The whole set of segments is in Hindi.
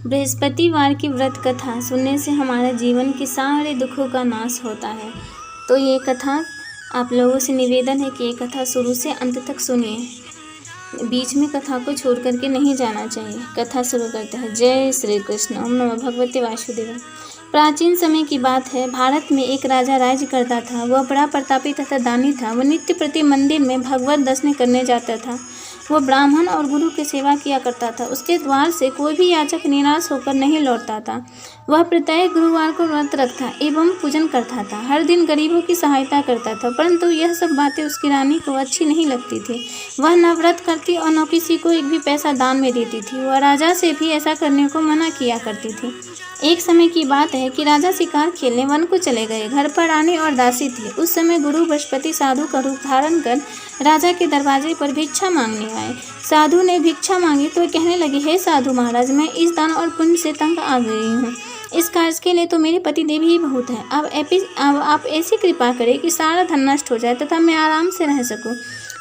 बृहस्पतिवार की व्रत कथा सुनने से हमारे जीवन के सारे दुखों का नाश होता है। तो ये कथा आप लोगों से निवेदन है कि ये कथा शुरू से अंत तक सुनिए, बीच में कथा को छोड़ करके नहीं जाना चाहिए। कथा शुरू करते हैं। जय श्री कृष्ण। ओम नमः भगवते वासुदेवाय। प्राचीन समय की बात है, भारत में एक राजा राज्य करता था। वह बड़ा प्रतापी तथा दानी था। वह नित्य प्रति मंदिर में भगवत दर्शन करने जाता था। वह ब्राह्मण और गुरु की सेवा किया करता था। उसके द्वार से कोई भी याचक निराश होकर नहीं लौटता था। वह प्रत्येक गुरुवार को व्रत रखता एवं पूजन करता था। हर दिन गरीबों की सहायता करता था, परंतु यह सब बातें उसकी रानी को अच्छी नहीं लगती थी। वह न व्रत करती और न किसी को एक भी पैसा दान में देती थी। वह राजा से भी ऐसा करने को मना किया करती थी। एक समय की बात है कि राजा शिकार खेलने वन को चले गए। घर पर रानी और दासी थी। उस समय गुरु बृहस्पति साधु का रूप धारण कर राजा के दरवाजे पर भिक्षा मांगने आए। साधु ने भिक्षा मांगी तो कहने लगे, हे साधु महाराज, मैं इस दान और पुण्य से तंग आ गई हूँ। इस कार्य के लिए तो मेरे पति देव ही बहुत है। अब आप ऐसी कृपा करें कि सारा धन नष्ट हो जाए तथा मैं आराम से रह सकूं।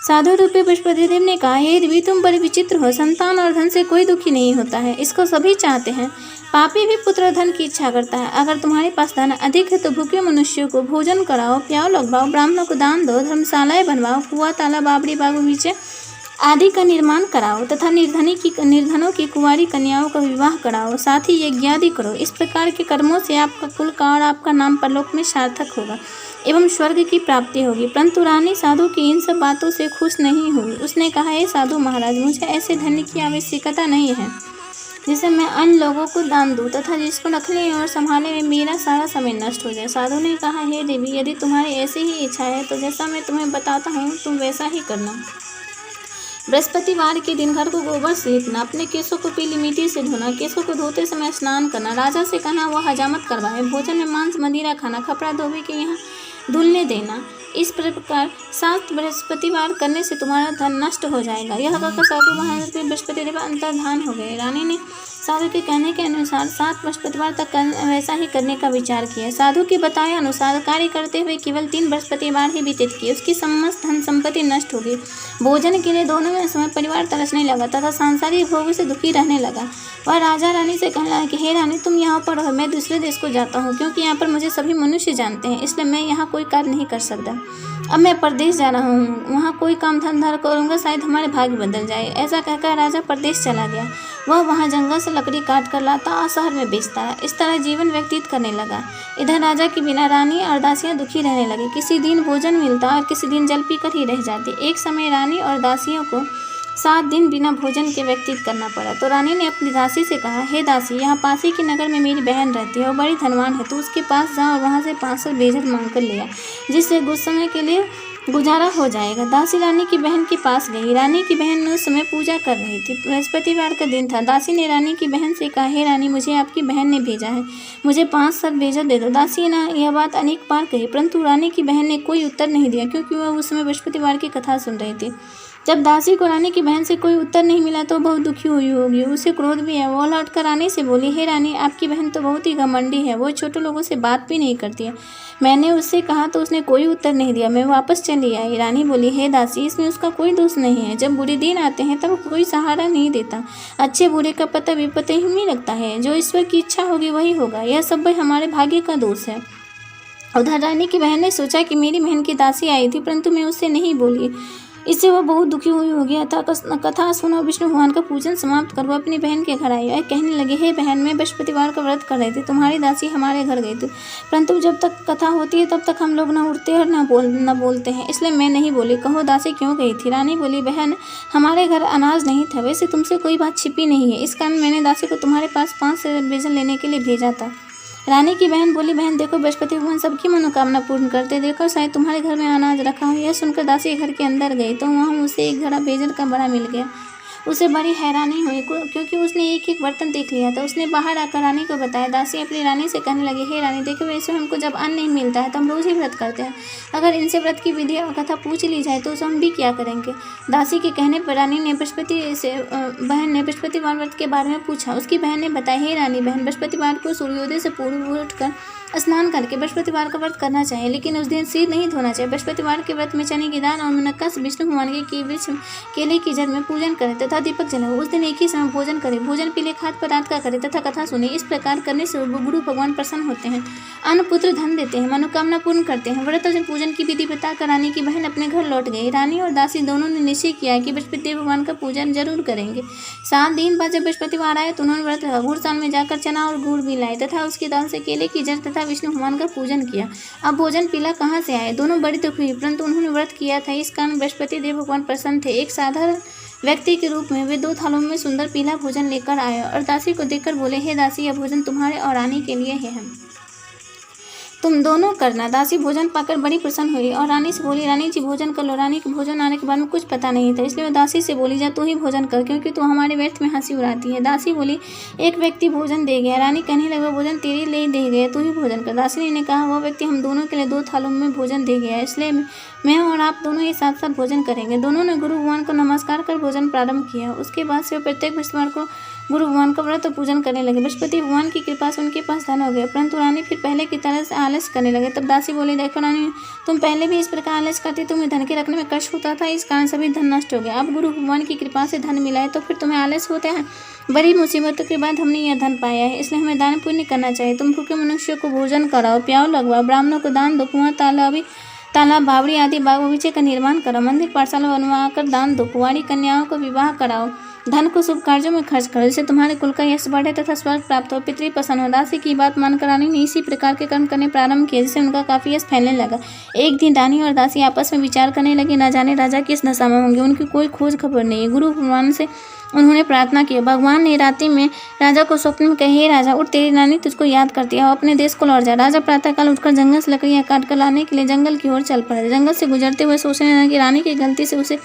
साधु रूपी बृहस्पति देव ने कहा, हे देवी, तुम बड़े विचित्र हो। संतान और धन से कोई दुखी नहीं होता है, इसको सभी चाहते हैं। पापी भी पुत्र और धन की इच्छा करता है। अगर तुम्हारे पास धन अधिक है तो भूखे मनुष्यों को भोजन कराओ, प्याव लगवाओ, ब्राह्मणों को दान दो, धर्मशालाएं बनवाओ, कुआं, तालाब, बावड़ी, बाग, बगीचे आदि का निर्माण कराओ तथा निर्धनों की कुंवारी कन्याओं का विवाह कराओ, साथ ही यज्ञ आदि करो। इस प्रकार के कर्मों से आपका कुल का और आपका नाम परलोक में सार्थक होगा एवं स्वर्ग की प्राप्ति होगी। परंतु रानी साधु की इन सब बातों से खुश नहीं हुई। उसने कहा, हे साधु महाराज, मुझे ऐसे धन की आवश्यकता नहीं है जिसे मैं अन्य लोगों को दान दूं तथा जिसको रखने और संभालने में मेरा सारा समय नष्ट हो जाए। साधु ने कहा, हे देवी, यदि तुम्हारी ऐसी ही इच्छा है तो जैसा मैं तुम्हें बताता हूँ तुम वैसा ही करना। बृहस्पतिवार के दिन घर को गोबर से लिपना, अपने केसों को पीली मिट्टी से धोना, केसों को धोते समय स्नान करना, राजा से कहना वह हजामत करवाए, भोजन में मांस मदिरा खाना, कपड़ा धोबी के यहाँ धुलने देना। इस प्रकार 7 बृहस्पतिवार करने से तुम्हारा धन नष्ट हो जाएगा। यह कहकर साधु महाराज के बृहस्पति देव अंतर्धान हो गए। रानी ने साधु के कहने के अनुसार 7 बृहस्पतिवार तक वैसा ही करने का विचार किया। साधु के बताए अनुसार कार्य करते हुए केवल 3 बृहस्पतिवार ही व्यतीत किए। उसकी समस्त धन संपत्ति नष्ट हो गई। भोजन के लिए दोनों में समय परिवार तरसने लगा तथा सांसारिक भोगों से दुखी रहने लगा। वह राजा रानी से कहने लगा कि हे रानी, तुम यहाँ पर रहो, मैं दूसरे देश को जाता हूँ, क्योंकि यहाँ पर मुझे सभी मनुष्य जानते हैं, इसलिए मैं यहाँ कोई कार्य नहीं कर सकता। अब मैं परदेश जा रहा हूँ, वहाँ कोई काम धंधा करूँगा, शायद हमारे भाग्य बदल जाए। ऐसा कहकर राजा परदेश चला गया। वह वहाँ जंगल से लकड़ी काट कर लाता और शहर में बेचता रहा। इस तरह जीवन व्यतीत करने लगा। इधर राजा के बिना रानी और दासियाँ दुखी रहने लगी। किसी दिन भोजन मिलता और किसी दिन जल पीकर ही रह जाती। एक समय रानी और दासियों को 7 दिन बिना भोजन के व्यतीत करना पड़ा। तो रानी ने अपनी दासी से कहा, हे दासी, यहाँ पास ही के नगर में मेरी बहन रहती है और बड़ी धनवान है, तो उसके पास जा और वहाँ से 500 बेजर मांग कर लिया, जिससे कुछ समय के लिए गुजारा हो जाएगा। दासी रानी की बहन के पास गई। रानी की बहन उस समय पूजा कर रही थी। बृहस्पतिवार का दिन था। दासी ने रानी की बहन से कहा, हे रानी, मुझे आपकी बहन ने भेजा है, मुझे 500 बेजर दे दो। दासी ने यह बात अनेक बार कही, परंतु रानी की बहन ने कोई उत्तर नहीं दिया, क्योंकि वह उस समय बृहस्पतिवार की कथा सुन रही थी। जब दासी को रानी की बहन से कोई उत्तर नहीं मिला तो बहुत दुखी हुई होगी। उसे क्रोध भी है। वो लौटकर रानी से बोली, हे रानी, आपकी बहन तो बहुत ही घमंडी है, वो छोटे लोगों से बात भी नहीं करती है। मैंने उससे कहा तो उसने कोई उत्तर नहीं दिया, मैं वापस चली आई। रानी बोली, हे दासी, इसमें उसका कोई दोष नहीं है। जब बुरे दिन आते हैं तब कोई सहारा नहीं देता। अच्छे बुरे का पता विपत्ति ही नहीं लगता है। जो ईश्वर की इच्छा होगी वही होगा। यह सब हमारे भाग्य का दोष है। उधर रानी की बहन ने सोचा कि मेरी बहन की दासी आई थी, परंतु मैं उससे नहीं बोली। इससे वह बहुत दुखी हुई होगी। अतः कथा सुनो, विष्णु भगवान का पूजन समाप्त कर वो अपनी बहन के घर आई और कहने लगे, हे बहन, मैं बृहस्पतिवार का व्रत कर रही थी, तुम्हारी दासी हमारे घर गई थी, परंतु जब तक कथा होती है तब तक हम लोग न उठते और न बोलते हैं, इसलिए मैं नहीं बोली। कहो दासी क्यों गई थी? रानी बोली, बहन, हमारे घर अनाज नहीं था, वैसे तुमसे कोई बात छिपी नहीं है, इस कारण मैंने दासी को तुम्हारे पास 5 बेजन लेने के लिए भेजा था। रानी की बहन बोली, बहन देखो, बृहस्पति भगवान सबकी मनोकामना पूर्ण करते, देखो शायद तुम्हारे घर में अनाज रखा हो। यह सुनकर दासी घर के अंदर गई तो वहाँ उसे एक घड़ा बेजर का बड़ा मिल गया। उसे बड़ी हैरानी हुई, क्योंकि उसने एक एक बर्तन देख लिया था। उसने बाहर आकर रानी को बताया। दासी अपनी रानी से कहने लगी, हे रानी, देखो, वैसे हमको जब अन्न नहीं मिलता है तो हम रोज़ ही व्रत करते हैं। अगर इनसे व्रत की विधि और कथा पूछ ली जाए तो हम भी क्या करेंगे? दासी के कहने पर रानी ने बहन ने बृहस्पतिवार व्रत के बारे में पूछा। उसकी बहन ने बताया, हे रानी बहन, बृहस्पतिवार को सूर्योदय से पूर्व उठकर स्नान करके बृहस्पतिवार का व्रत करना चाहिए, लेकिन उस दिन सिर नहीं धोना चाहिए। बृहस्पतिवार के व्रत में चने की दाल और मुनक्का से विष्णु भगवान के वृक्ष केले की जड़ में पूजन करें तथा तथा दीपक जलाओ। उस दिन एक ही समय भोजन करे, भोजन पीले, खाद्य पदार्थ का करे तथा कथा सुने। इस प्रकार करने से गुरु भगवान प्रसन्न होते हैं, अन्न पुत्र धन देते हैं, मनोकामना पूर्ण करते हैं। व्रत और पूजन की विधि बताकर रानी की बहन अपने घर लौट गई। रानी और दासी दोनों ने निश्चय किया कि बृहस्पति भगवान का पूजन जरूर करेंगे। 7 दिन बाद जब बृहस्पतिवार आए तो उन्होंने व्रत रखा। गुड़स्थान में जाकर चना और गुड़ भी लाए तथा उसके दाल से केले की जड़ तथा विष्णु भगवान का पूजन किया। अब भोजन पीला कहाँ से आए? दोनों बड़ी दुखी हुई, परंतु उन्होंने व्रत किया था, इस कारण बृहस्पति देव भगवान प्रसन्न थे। एक साधारण व्यक्ति के रूप में वे 2 थालों में सुंदर पीला भोजन लेकर आए और दासी को देखकर बोले, हे दासी, यह भोजन तुम्हारे और रानी के लिए है, तुम दोनों करना। दासी भोजन पाकर बड़ी प्रसन्न हुई और रानी से बोली, रानी जी भोजन कर लो। रानी को भोजन आने के बारे में कुछ पता नहीं था, इसलिए वह दासी से बोली, जा तू ही भोजन कर, क्योंकि तू हमारे व्यर्थ में हंसी उड़ाती है। दासी बोली, एक व्यक्ति भोजन दे गया। रानी कहने लगा, भोजन तेरे लिए दे गया, तू ही भोजन कर। दासी ने कहा, वह व्यक्ति हम दोनों के लिए 2 थालों में भोजन दे गया है, इसलिए मैं और आप दोनों ही साथ साथ भोजन करेंगे। दोनों ने गुरु भगवान को नमस्कार कर भोजन प्रारंभ किया। उसके बाद से प्रत्येक बृहस्पतिवार को गुरु भगवान का व्रत और पूजन करने लगे। बृहस्पति भगवान की कृपा से उनके पास धन हो गया, परंतु रानी फिर पहले की तरह से आलस करने लगे। तब दासी बोली, देखो रानी, तुम पहले भी इस प्रकार आलस करती, तुम्हें धन के रखने में कष्ट होता था, इस कारण सभी धन नष्ट हो गया। अब गुरु भगवान की कृपा से धन मिला है तो फिर तुम्हें आलस होता है? बड़ी मुसीबतों के बाद हमने यह धन पाया है, इसलिए हमें दान पुण्य करना चाहिए। तुम भूखे मनुष्य को भोजन कराओ, प्याऊ लगवाओ, ब्राह्मणों को दान दो, कुआं तालाब बावड़ी आदि बाग बगीचे का निर्माण कराओ, मंदिर पाठशाला बनवाकर दान दो, कुंवारी कन्याओं को विवाह कराओ, धन को शुभ कार्यों में खर्च करो, जिससे तुम्हारे कुल का यश बढ़े तथा स्वर्ग प्राप्त हो, पितृ प्रसन्न हो। दासी की बात मानकर रानी ने इसी प्रकार के कर्म करने प्रारंभ किए, जिससे उनका काफी यश फैलने लगा। एक दिन रानी और दासी आपस में विचार करने लगे, न जाने राजा किस दशा में होंगे, उनकी कोई खोज खबर नहीं। गुरु भगवान से उन्होंने प्रार्थना की। भगवान ने रात्रि में राजा को स्वप्न में कहे, हे राजा, उठ, तेरी रानी तुझको याद करती है, और अपने देश को लौट जा। राजा प्रातःकाल उठकर जंगल से लकड़ियां काट कर लाने के लिए जंगल की ओर चल पड़े। जंगल से गुजरते हुए सोचने लगे कि रानी की गलती से उसे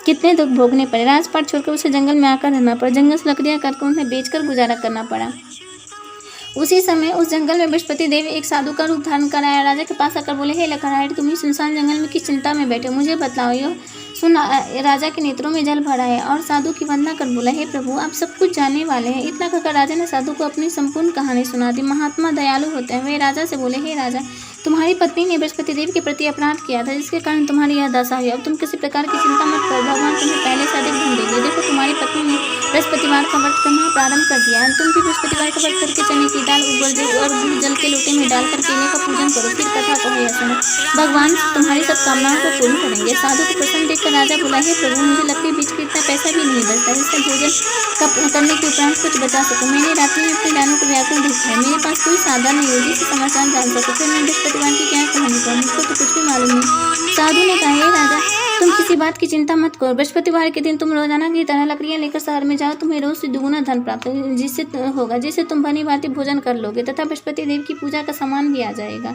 कितने दुख भोगने पड़े। राजपाट छोड़कर उसे जंगल में आकर रहना पड़ा। जंगल से लकड़ियां काटकर उन्हें बेचकर गुजारा करना पड़ा। उसी समय उस जंगल में बृहस्पति देव एक साधु का रूप धारण कर आया। राजा के पास आकर बोले, हे लकड़हारे, तुम ही सुनसान जंगल में किस चिंता में बैठे, मुझे बतलाओ। यह सुन राजा के नेत्रों में जल भरा है और साधु की वंदना कर बोला, हे प्रभु, आप सब कुछ जानने वाले हैं। इतना कहकर राजा ने साधु को अपनी संपूर्ण कहानी सुना दी। महात्मा दयालु होते हैं। वे राजा से बोले, हे राजा, तुम्हारी पत्नी ने बृहस्पति देव के प्रति अपराध किया था, जिसके कारण तुम्हारी यह दशा हुई। अब तुम किसी प्रकार की चिंता मत करो, भगवान तुम्हें पहले से अधिक धन देंगे। देखो, तुम्हारी पत्नी ने बृहस्पतिवार का व्रत करना प्रारंभ कर दिया है। तुम भी बृहस्पतिवार का व्रत करके चने की दाल, उबल और गुड़ जल के लोटे में डालकर केले का पूजन करो। फिर कथा कहो, या सुनो, भगवान तुम्हारी सब कामनाओं को पूर्ण करेंगे। साधु को प्रसन्न देखकर राजा बोला, हे प्रभु, मुझे लकड़ी बीच के इतना पैसा भी नहीं बचता, इससे भोजन करने के उपरांत कुछ बचा सकूं। मैंने रात्रि में अपने जानों को व्याकुल देखा है, मेरे पास कोई साधन नहीं है जिससे समाचार जान सकूं। फिर मैं बृहस्पतिवार की क्या कहानी कहूं, मुझको तो कुछ भी मालूम नहीं। साधु ने कहा, हे राजा, तुम किसी बात की चिंता मत करो। बृहस्पतिवार के दिन तुम रोजाना की तरह लकड़ियां लेकर शहर में जाओ, तुम्हें रोज से दुगुना धन प्राप्त जिससे तुम भली भांति भोजन कर लोगे तथा बृहस्पति देव की पूजा का सामान भी आ जाएगा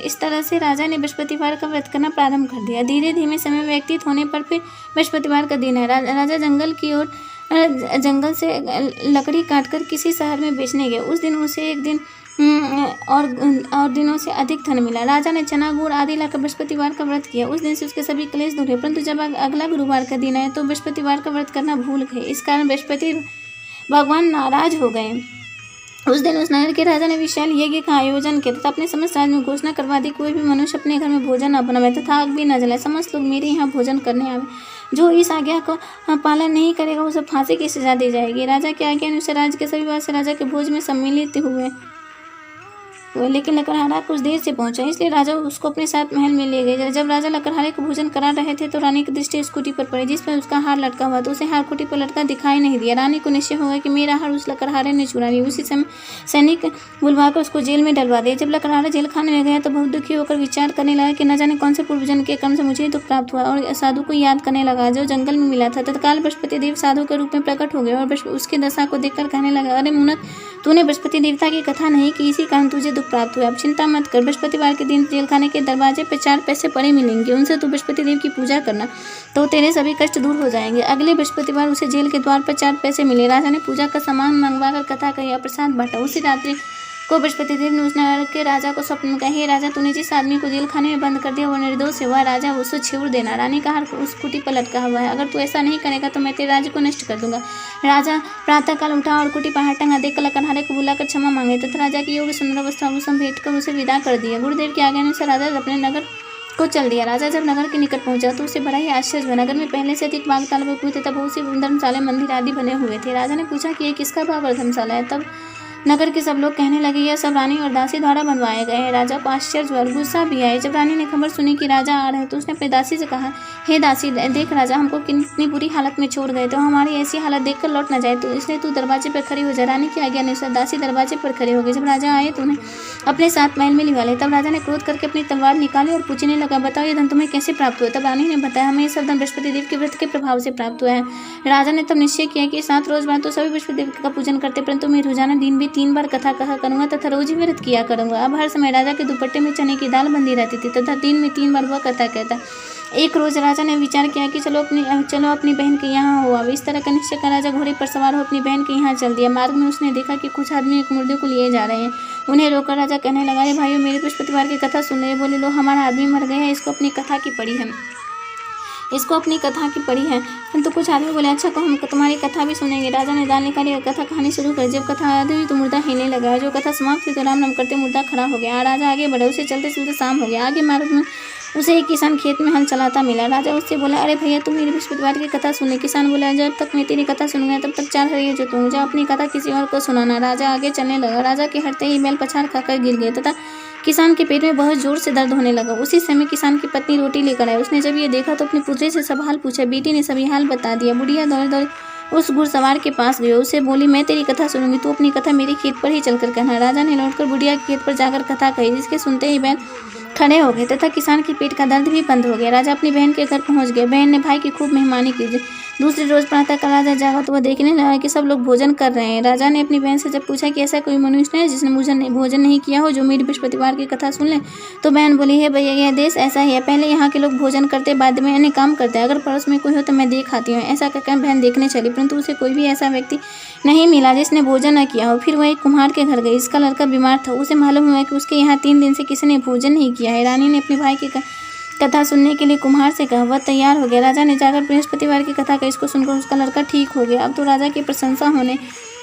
इस तरह से राजा ने बृहस्पतिवार का व्रत करना प्रारंभ कर दिया। धीरे धीरे समय व्यतीत होने पर फिर बृहस्पतिवार का दिन है। राजा जंगल से लकड़ी काटकर किसी शहर में बेचने गए। उस दिन उसे एक दिन और दिनों से अधिक धन मिला। राजा ने चना गुड़ आदि लाकर बृहस्पतिवार का व्रत किया। उस दिन से उसके सभी क्लेश दूर हुए, परंतु जब अगला गुरुवार का दिन आया तो बृहस्पतिवार का व्रत करना भूल गए। इस कारण बृहस्पति भगवान नाराज हो गए। उस दिन उस नगर के राजा ने विशाल यज्ञ का आयोजन किया तथा अपने समस्त राज्य में घोषणा करवा दी, कोई भी मनुष्य अपने घर में भोजन न बनावे तथा आग भी न जलाए, समस्त लोग मेरे यहाँ भोजन करने आवे। जो इस आज्ञा को पालन नहीं करेगा उसे फांसी की सजा दी जाएगी। राजा की आज्ञा अनुसार राज्य के सभी वासी राजा के भोज में सम्मिलित हुए, लेकिन लकड़हारा कुछ देर से पहुंचा, इसलिए राजा उसको अपने साथ महल में ले गए। जब राजा लकड़हारे को भोजन करा रहे थे तो रानी की दृष्टि स्कूटी पर पड़ी, जिस पर उसका हार लटका हुआ, तो उसे हार खूंटी पर लटका दिखाई नहीं दिया। रानी को निश्चय हो गया कि मेरा हार उस लकड़हारे ने चुरा लिया। उसी समय सैनिक बुलवाकर उसको जेल में डलवा दिया। जब लकड़हारा जेल खाने में गया तो बहुत दुखी होकर विचार करने लगा कि न जाने कौन से पूर्वजन्म के कर्म से मुझे दुख प्राप्त हुआ, और साधु को याद करने लगा जो जंगल में मिला था। तत्काल बृहस्पति देव साधु के रूप में प्रकट हो गए और उसकी दशा को देखकर कहने लगा, अरे मुनत, तूने बृहस्पति देवता की कथा नहीं की, इसी कारण तुझे दुख प्राप्त हुआ। अब चिंता मत कर, बृहस्पतिवार के दिन जेल खाने के दरवाजे पे 4 पैसे पड़े मिलेंगे, उनसे तू बृहस्पति देव की पूजा करना तो तेरे सभी कष्ट दूर हो जाएंगे। अगले बृहस्पतिवार उसे जेल के द्वार पर 4 पैसे मिले। राजा ने पूजा का सामान मंगवा कर कथा कही और प्रसाद बांटा। उसी रात्रि को बृहस्पति देव ने उस नगर के राजा को स्वप्न में कहा, हे राजा, तूने जिस आदमी को जेल खाने में बंद कर दिया वो निर्दोष है, वह राजा उसे छोड़ देना। रानी का हार उस कुटी पर लटका हुआ है, अगर तू ऐसा नहीं करेगा तो मैं तेरे राज्य को नष्ट कर दूंगा। राजा प्रातःकाल उठा और कुटी पर हार टंगा देखकर लकड़हारे को बुलाकर क्षमा मांगे तथा राजा की योग्य सुंदर वस्त्र आभूषण भेंट कर उसे विदा कर दिया। गुरुदेव की आज्ञा अनुसार राजा अपने नगर को चल दिया। राजा जब नगर के निकट पहुंचा तो उसे बड़ा ही आश्चर्य हुआ। नगर में पहले से अधिक बाग, तालाब, कुएं तथा बहुत सी धर्मशाला, मंदिर आदि बने हुए थे। राजा ने पूछा कि ये किसका बाग और धर्मशाला है? तब नगर के सब लोग कहने लगे, यह सब रानी और दासी द्वारा बनवाए गए हैं। राजा को आश्चर्य हुआ और गुस्सा भी आया। जब रानी ने खबर सुनी कि राजा आ रहे हैं तो उसने अपनी दासी से कहा, हे दासी, देख राजा हमको कितनी बुरी हालत में छोड़ गए, तो हमारी ऐसी हालत देखकर लौट न जाए, तो इसलिए तू दरवाजे पर खड़ी हो जा। रानी की आज्ञा अनुसार दासी दरवाजे पर खड़ी हो गई। जब राजा आए तो उन्हें अपने साथ महल में लिवा ले। तब राजा ने क्रोध करके अपनी तलवार निकाली और पूछने लगा, बताओ ये धन तुम्हें कैसे प्राप्त हुआ? तब रानी ने बताया, हमें ये सब धन बृहस्पति देव के व्रत के प्रभाव से प्राप्त हुआ है। राजा ने तब निश्चय किया कि 7 रोज बाद तो सभी बृहस्पति देव का पूजन करते, परंतु मैं रोजाना दिन भी 3 बार कथा कहा करूंगा तथा रोज ही व्रत किया करूंगा। अब हर समय राजा के दुपट्टे में चने की दाल बंधी रहती थी तथा दिन में 3 बार वह कथा कहता। एक रोज राजा ने विचार किया कि चलो अपनी बहन के यहाँ हो। अब इस तरह का निश्चय कर राजा घोड़े पर सवार हो अपनी बहन के यहाँ चल दिया। मार्ग में उसने देखा कि कुछ आदमी एक मुर्दे को लिए जा रहे हैं। उन्हें रोककर राजा कहने लगा, अरे भाइयों, मेरे बृहस्पतिवार की कथा सुन ले। बोले, लो, हमारा आदमी मर गया है, इसको अपनी कथा की पड़ी है। परंतु कुछ आदमी बोले, अच्छा को हम तुम्हारी कथा भी सुनेंगे। राजा ने दाल निकाली और कथा कहानी शुरू कर। जब कथा आधी हुई तो मुर्दा हिलने लगा। जो कथा समाप्त हुई तो राम राम करते मुर्दा खड़ा हो गया। राजा आगे बढ़ा। उसे चलते चलते शाम हो गया। आगे मार्ग में उसे एक किसान खेत में हल चलाता मिला। राजा उससे बोला, अरे भैया, तुम मेरी बृहस्पतिवार की कथा सुन ले। किसान बोला, जब तक मैं तेरी कथा सुनूंगा तब तक 4 हरिये जोतूंगा, जा अपनी कथा किसी और को सुनाना। राजा आगे चलने लगा। राजा के हटते ही बैल पछाड़ खाकर गिर गए तथा किसान के पेट में बहुत जोर से दर्द होने लगा। उसी समय किसान की पत्नी रोटी लेकर आई। उसने जब ये देखा तो अपने पुत्री से सब हाल पूछा। बेटी ने सभी हाल बता दिया। बुढ़िया दौड़ दौड़ उस घुड़सवार के पास गई। उसे बोली, मैं तेरी कथा सुनूंगी, तू अपनी कथा मेरी खेत पर ही चलकर कहना। राजा ने लौटकर बुढ़िया के खेत पर जाकर कथा कही, जिसके सुनते ही बैल खड़े हो गए तथा किसान के पेट का दर्द भी बंद हो गया। राजा अपनी बहन के घर पहुंच गए। बहन ने भाई की खूब मेहमानी की। दूसरे रोज प्रातःकाल राजा जागा तो वह देखने लगा कि सब लोग भोजन कर रहे हैं। राजा ने अपनी बहन से जब पूछा कि ऐसा कोई मनुष्य है जिसने भोजन नहीं किया हो, जो मेरी बृहस्पतिवार की कथा सुन ले, तो बहन बोली, है भैया, यह देश ऐसा ही है, पहले यहाँ के लोग भोजन करते, बाद में अन्य काम करते हैं। अगर पड़ोस में कोई हो तो मैं देख आती हूँ। ऐसा कहकर बहन देखने चली, परंतु उसे कोई भी ऐसा व्यक्ति नहीं मिला जिसने भोजन न किया हो। फिर वह एक कुम्हार के घर गई। इसका लड़का बीमार था। उसे मालूम हुआ कि उसके यहाँ 3 दिन से किसी ने भोजन नहीं किया है। रानी ने अपने भाई की कथा सुनने के लिए कुम्हार से कहा। वह तैयार हो गया। राजा ने जाकर बृहस्पतिवार की कथा कही। इसको सुनकर उसका लड़का ठीक हो गया। अब तो राजा की प्रशंसा होने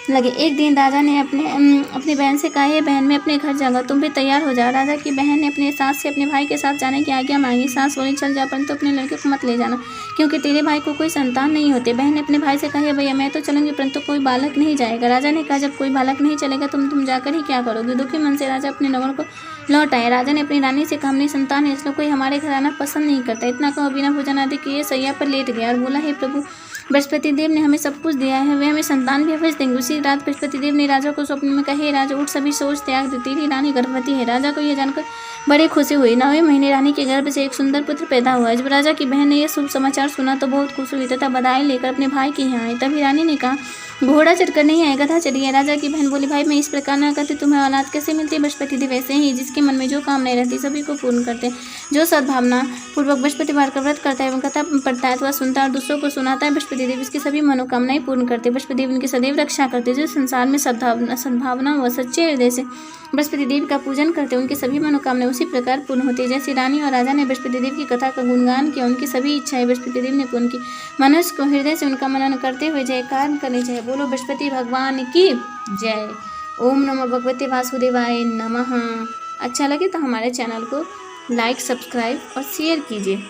लगे। एक दिन राजा ने अपनी बहन से कहा, बहन, मैं अपने घर जाऊंगा, तुम भी तैयार हो जाओ। राजा की बहन ने अपने सास से अपने भाई के साथ जाने की आज्ञा मांगी। सास बोली, चल जा, परंतु अपने लड़के को मत ले जाना, क्योंकि तेरे भाई को कोई संतान नहीं होते। बहन ने अपने भाई से कहा, भैया, मैं तो चलूंगी, परंतु कोई बालक नहीं जाएगा। राजा ने कहा, जब कोई बालक नहीं चलेगा तुम जाकर ही क्या करोगे? दुखी मन से राजा अपने नगर को लौट आए। राजा ने अपनी रानी से कहा, हमने संतान है, इसलिए कोई हमारे घर आना पसंद नहीं करता। इतना कहो, बिना भोजन आदि किए सैया पर लेट गया और बोला, हे प्रभु, बृहस्पति देव ने हमें सब कुछ दिया है, वे हमें संतान भी अवश्य देंगे। उसी रात बृहस्पति देव ने राजा को स्वप्न में कहे, राजा उठ, सभी सोच त्याग दे, तेरी रानी गर्भवती है। राजा को यह जानकर बड़ी खुशी हुई। 9वें महीने रानी के गर्भ से एक सुंदर पुत्र पैदा हुआ। जब राजा की बहन ने यह शुभ समाचार सुना तो बहुत खुश हुई तथा बधाई लेकर अपने भाई के यहाँ आई। तभी रानी ने कहा, घोड़ा चढ़कर नहीं आए, गधा चढ़िए। राजा की बहन बोली, भाई, मैं इस प्रकार न करती, तुम्हें औलाद कैसे मिलती? बृहस्पति देव ऐसे ही जिसके मन में जो कामनाएं रहती सभी को पूर्ण करते। जो सद्भावना पूर्वक बृहस्पतिवार का व्रत करता है एवं कथा पढ़ता है अथवा सुनता है और दूसरों को सुनाता है, बृहस्पति देव इसकी सभी मनोकामनाएं पूर्ण करते। बृहस्पति देव इनकी सदैव रक्षा करते। जो संसार में सद्भावना व सच्चे हृदय से बृहस्पति देव का पूजन करते, उनकी सभी मनोकामनाएं उसी प्रकार पूर्ण होती। जैसे रानी और राजा ने बृहस्पति देव की कथा का गुणगान किया, उनकी सभी इच्छाएं बृहस्पति देव ने पूर्ण की। मनुष्य को हृदय से उनका मनन करते हुए जयकार करनी चाहिए। बोलो बृहस्पति भगवान की जय। ओम नमो भगवते वासुदेवाय नमः। अच्छा लगे तो हमारे चैनल को लाइक, सब्सक्राइब और शेयर कीजिए।